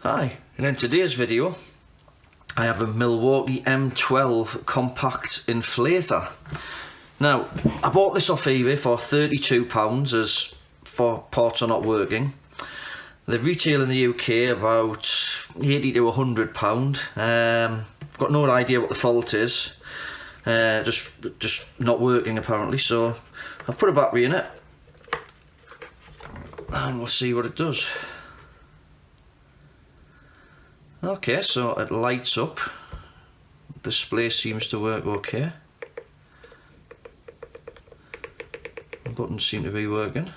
Hi, and in today's video I have a Milwaukee M12 compact inflator. Now, I bought this off eBay for £32 as 4 parts are not working. They retail in the UK about £80 to £100. I've got no idea what the fault is. Just not working apparently, so I've put a battery in it and we'll see what it does. Okay, so it lights up. Display seems to work okay. The buttons seem to be working.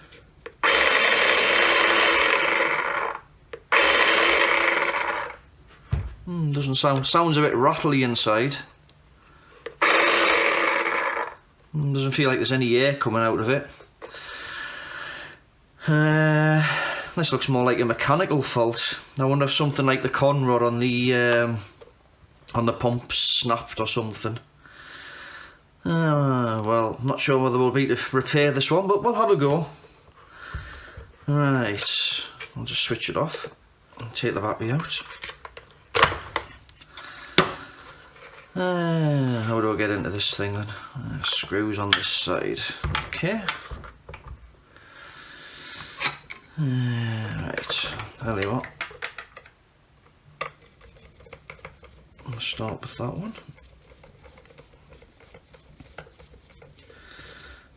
Doesn't sounds a bit rattly inside. Doesn't feel like there's any air coming out of it. This looks more like a mechanical fault. I wonder if something like the con rod on the pump snapped or something. Well, I'm not sure whether we'll be to repair this one, but we'll have a go. Right, I'll just switch it off and take the battery out. How do I get into this thing then? Screws on this side. Okay. Right, tell you what. I'll start with that one.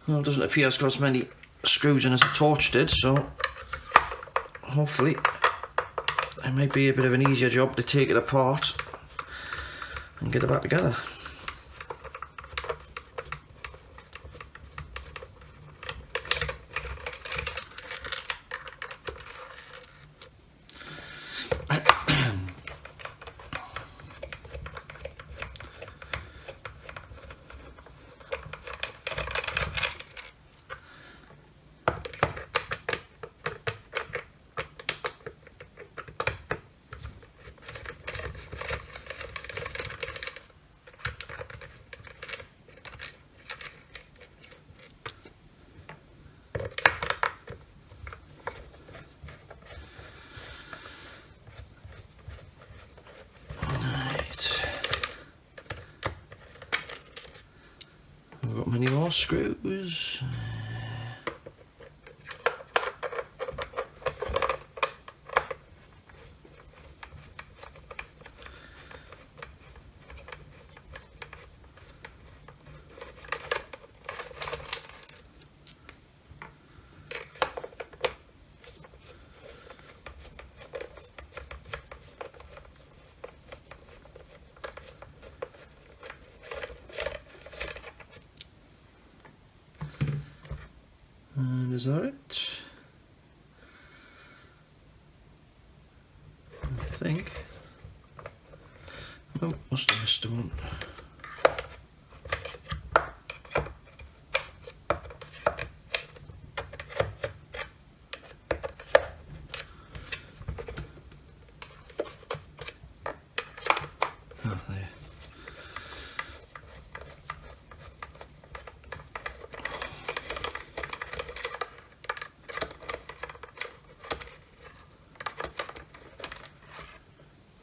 Well, it doesn't appear it's got as many screws in as the torch did, so hopefully it might be a bit of an easier job to take it apart and get it back together. We've got many more screws. And is that it? I think. Oh, must have missed one. Oh, there.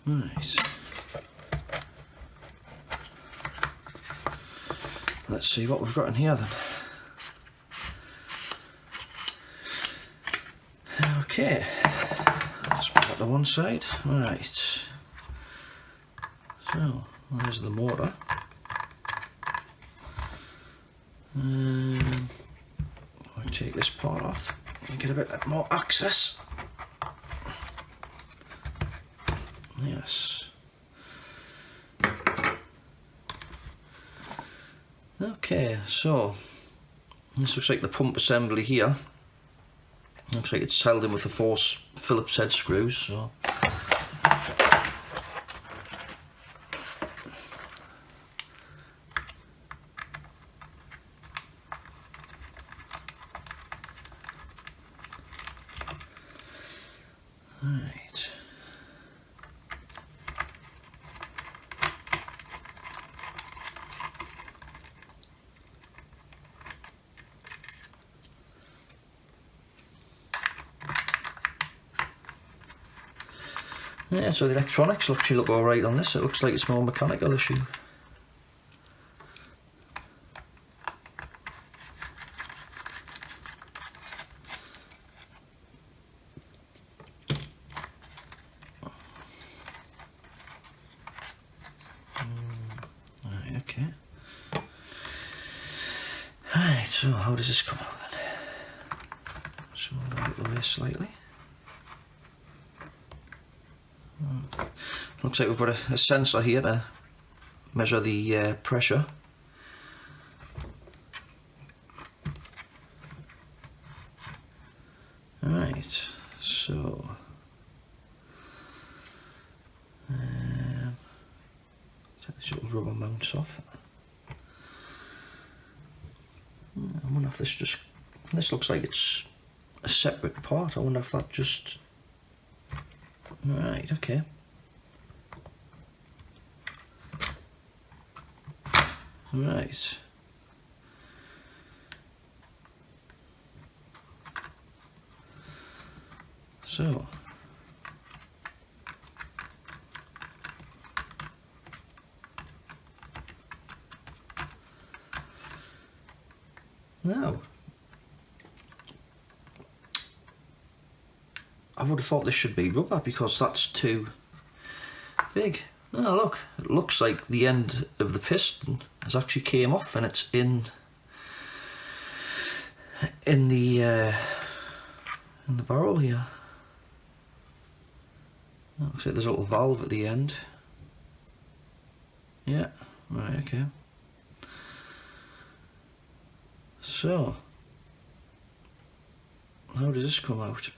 Nice. Let's see what we've got in here then. Okay, let's put that to one side. Right. So, there's the motor. I'll take this part off and get a bit more access. Yes. Okay, so this looks like the pump assembly here. Looks like it's held in with the 4 Phillips head screws. So right. Yeah, so the electronics actually look alright on this. It looks like it's more mechanical issue. Right, okay. Right, so how does this come out then? So move that out the way slightly. Looks like we've got a sensor here to measure the pressure. Right, so take these little rubber mounts off. I wonder if this looks like it's a separate part. I wonder if that just... Right, okay. Right. So. Now. I would have thought this should be rubber because that's too big. Oh look, it looks like the end of the piston has actually came off and it's in the barrel here. Looks like there's a little valve at the end. Yeah, right, okay. So, how does this come out?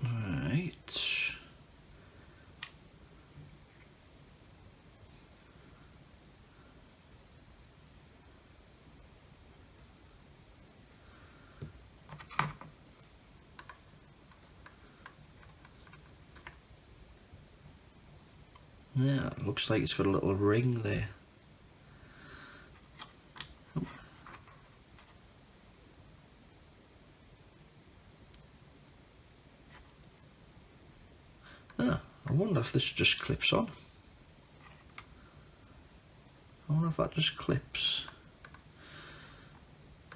Right. Yeah, it looks like it's got a little ring there. Ah, I wonder if this just clips on. I wonder if that just clips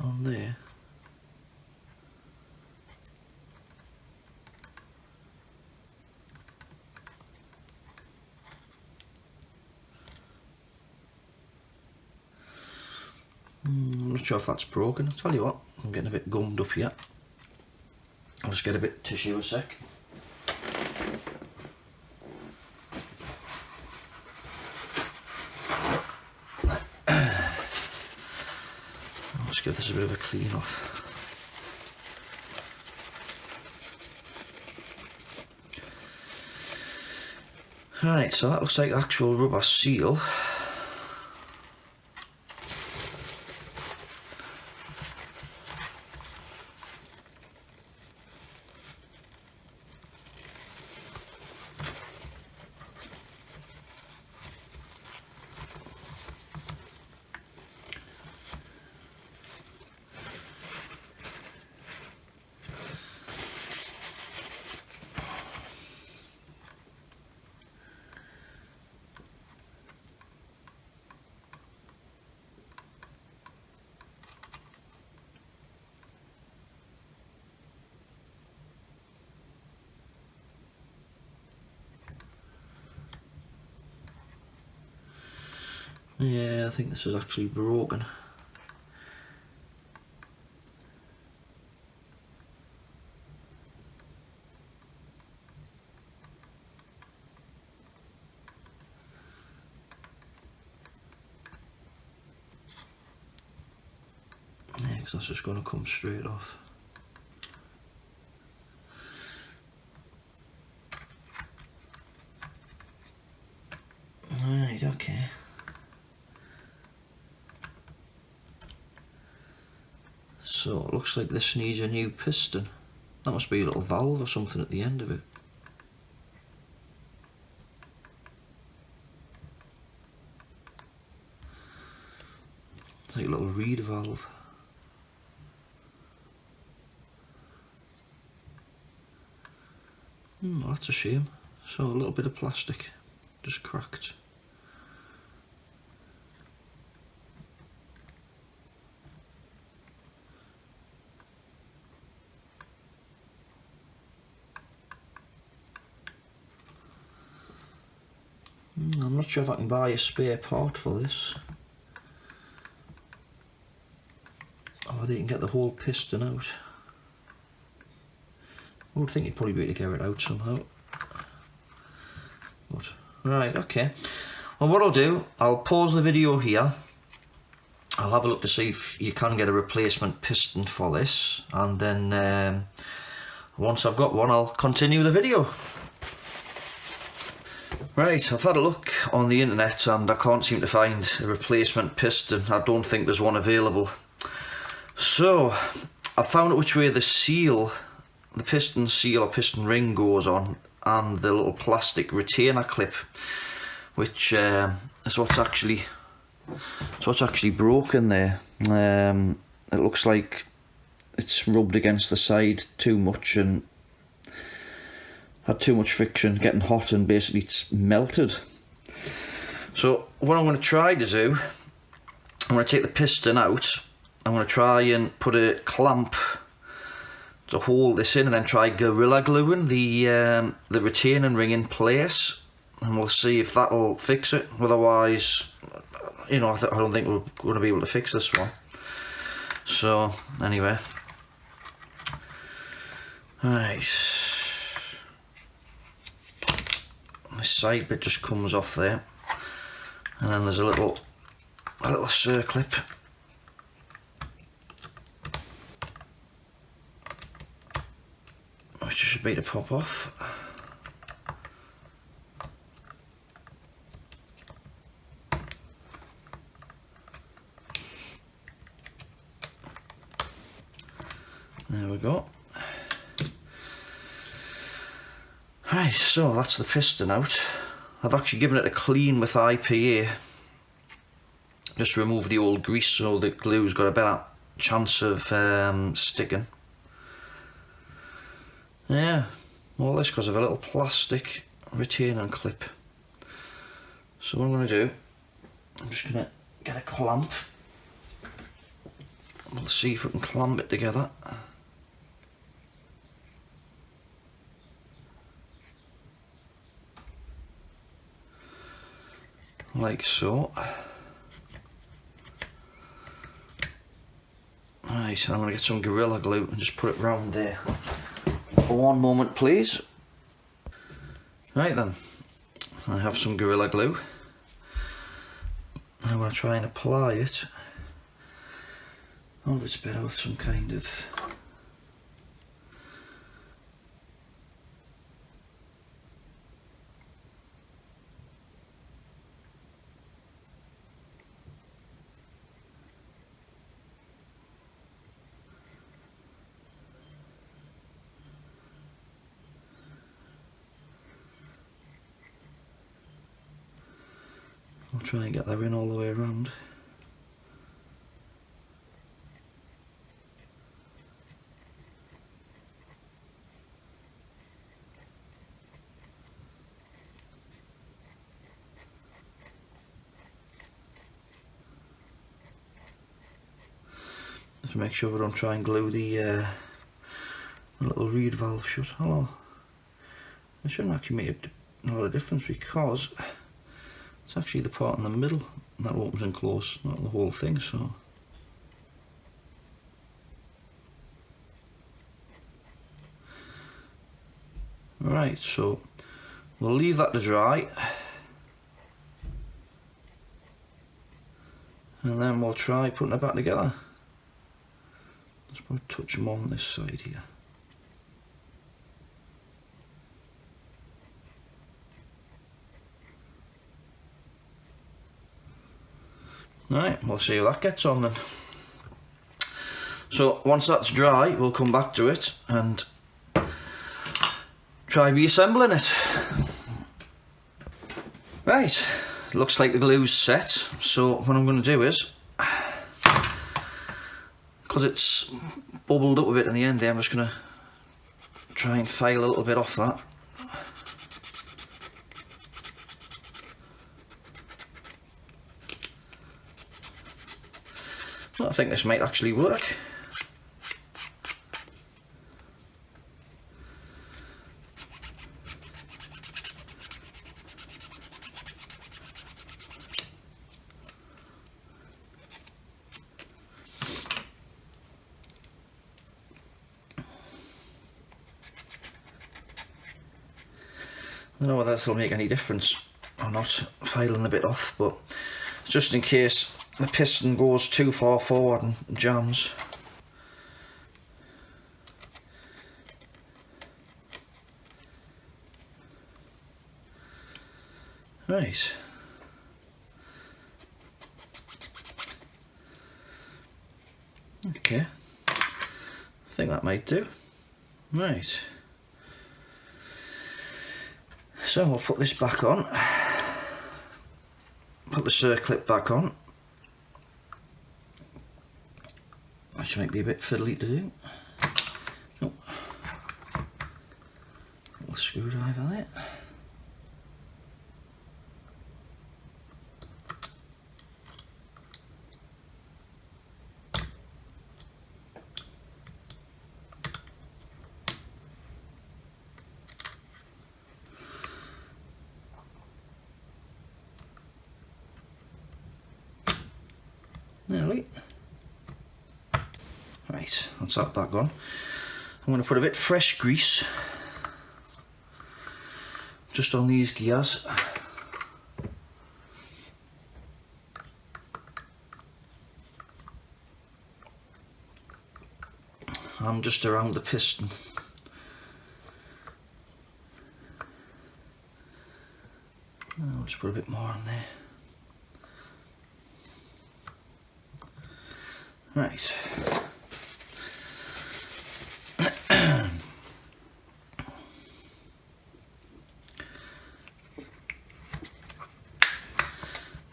on there. I'm not sure if that's broken. I'll tell you what, I'm getting a bit gummed up here. I'll just get a bit of tissue a sec. I'll just give this a bit of a clean off. Right, so that looks like the actual rubber seal. Yeah, I think this is actually broken. Yeah, because that's just going to come straight off. Right, okay. So it looks like this needs a new piston. That must be a little valve or something at the end of it. It's like a little reed valve. That's a shame. So a little bit of plastic just cracked. I'm not sure if I can buy a spare part for this. Or whether you can get the whole piston out. I would think you'd probably be able to get it out somehow. But, right, okay. Well, what I'll do, I'll pause the video here. I'll have a look to see if you can get a replacement piston for this. And then once I've got one, I'll continue the video. Right, I've had a look on the internet and I can't seem to find a replacement piston. I don't think there's one available. So, I found out which way the seal, the piston seal or piston ring goes on, and the little plastic retainer clip, which is what's actually broken there. It looks like it's rubbed against the side too much and had too much friction, getting hot, and basically it's melted. So what I'm going to try to do, I'm going to take the piston out. I'm going to try and put a clamp to hold this in, and then try Gorilla Gluing the retaining ring in place, and we'll see if that'll fix it. Otherwise, you know, I don't think we're going to be able to fix this one. So anyway, right. This side bit just comes off there, and then there's a little circlip. Which should be to pop off. There we go. Right, so that's the piston out. I've actually given it a clean with IPA. Just to remove the old grease so the glue's got a better chance of sticking. Yeah, all this because of a little plastic retaining clip. So what I'm going to do, I'm just going to get a clamp. We'll see if we can clamp it together. Like so. Right, so I'm going to get some Gorilla Glue and just put it round there. One moment please. Right then, I have some Gorilla Glue. I'm going to try and apply it. Oh, it's better with some kind of I'll try and get that in all the way around. Just make sure we don't try and glue the little reed valve shut. Oh, it shouldn't actually make a lot of difference because it's actually the part in the middle that opens and closes, not the whole thing. So right, so we'll leave that to dry, and then we'll try putting it back together. Let's probably touch them on this side here. Right, we'll see how that gets on then. So once that's dry, we'll come back to it and try reassembling it. Right, looks like the glue's set. So what I'm going to do is, because it's bubbled up a bit in the end there, I'm just going to try and file a little bit off that I think this might actually work. I don't know whether this will make any difference or not, filing the bit off, but just in case the piston goes too far forward and jams. Right. Okay. I think that might do. Right. So we'll put this back on. Put the circlip back on. Which might be a bit fiddly to do. Oh. Little screwdriver there. Nearly. Right, that's that back on. I'm going to put a bit fresh grease just on these gears. And just around the piston. I'll just put a bit more on there. Right.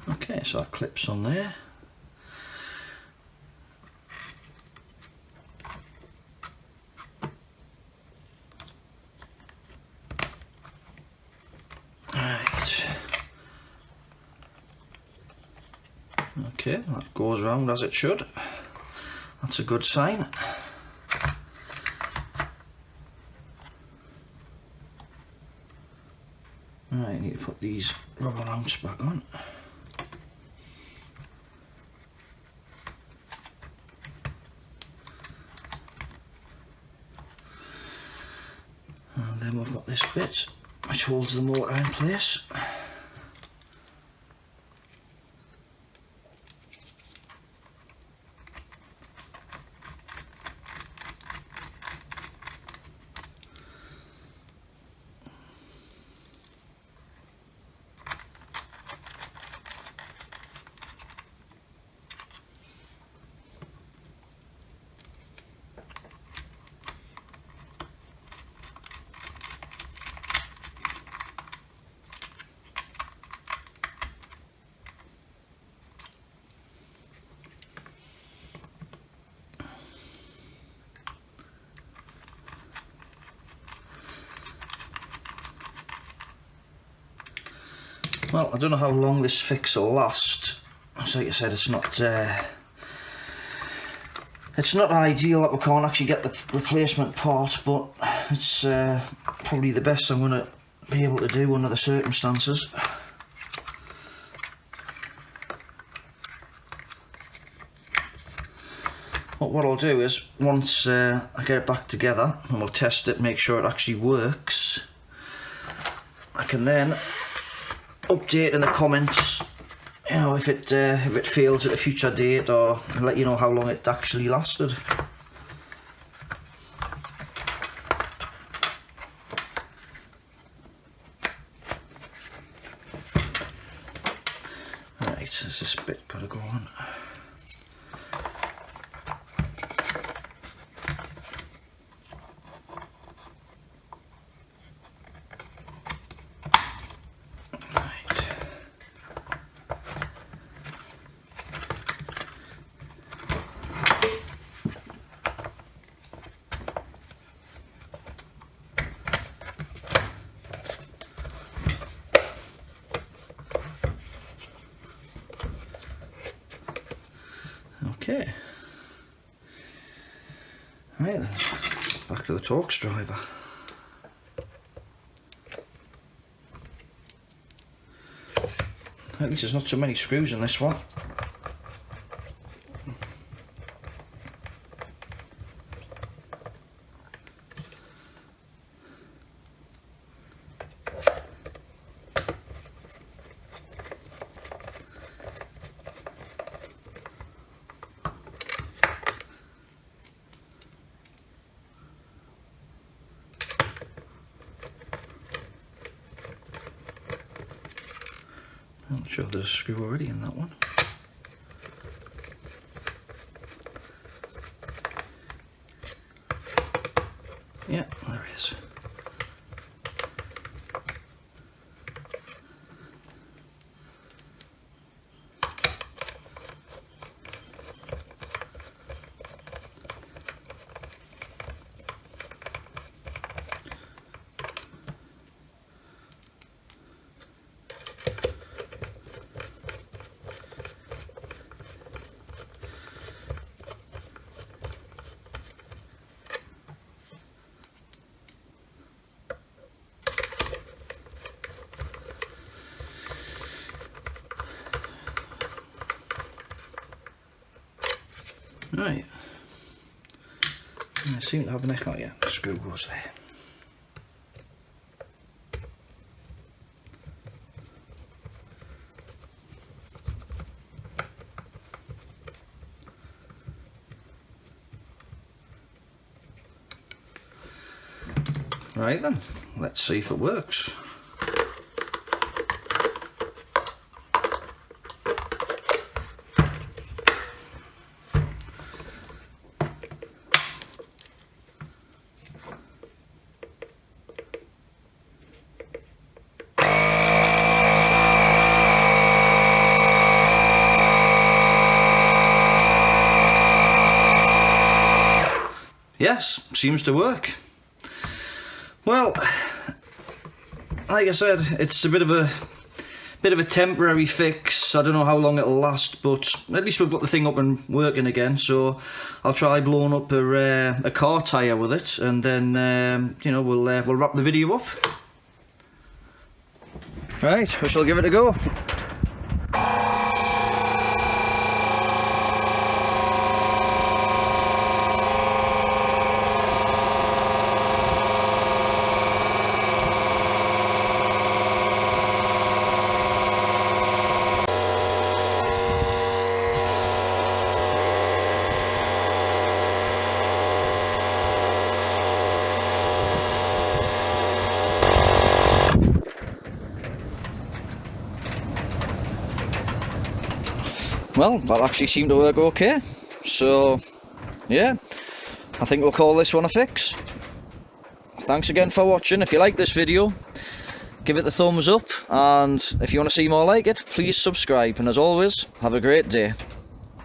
Okay, so that clips on there. Right. Okay, that goes round as it should. That's a good sign. Right, I need to put these rubber mounts back on. And then we've got this bit which holds the motor in place. Well, I don't know how long this fix will last. So like I said, it's not ideal that we can't actually get the replacement part, but it's probably the best I'm going to be able to do under the circumstances. But what I'll do is, once I get it back together and we'll test it, make sure it actually works, I can then update in the comments, you know, if it fails at a future date, or let you know how long it actually lasted. Right, so this bit got to go on. Torx driver. At least there's not so many screws in this one. I'm sure there's a screw already in that one. Yeah, there is. Right, I seem to have an echo. Yeah, the screw goes there. Right then, let's see if it works. Yes, seems to work. Well, like I said, it's a bit of a temporary fix. I don't know how long it'll last, but at least we've got the thing up and working again. So I'll try blowing up a car tyre with it, and then you know, we'll wrap the video up. Right, we shall give it a go. Well, that actually seemed to work okay, so yeah, I think we'll call this one a fix. Thanks again for watching. If you like this video, give it the thumbs up, and if you want to see more like it, please subscribe, and as always, have a great day.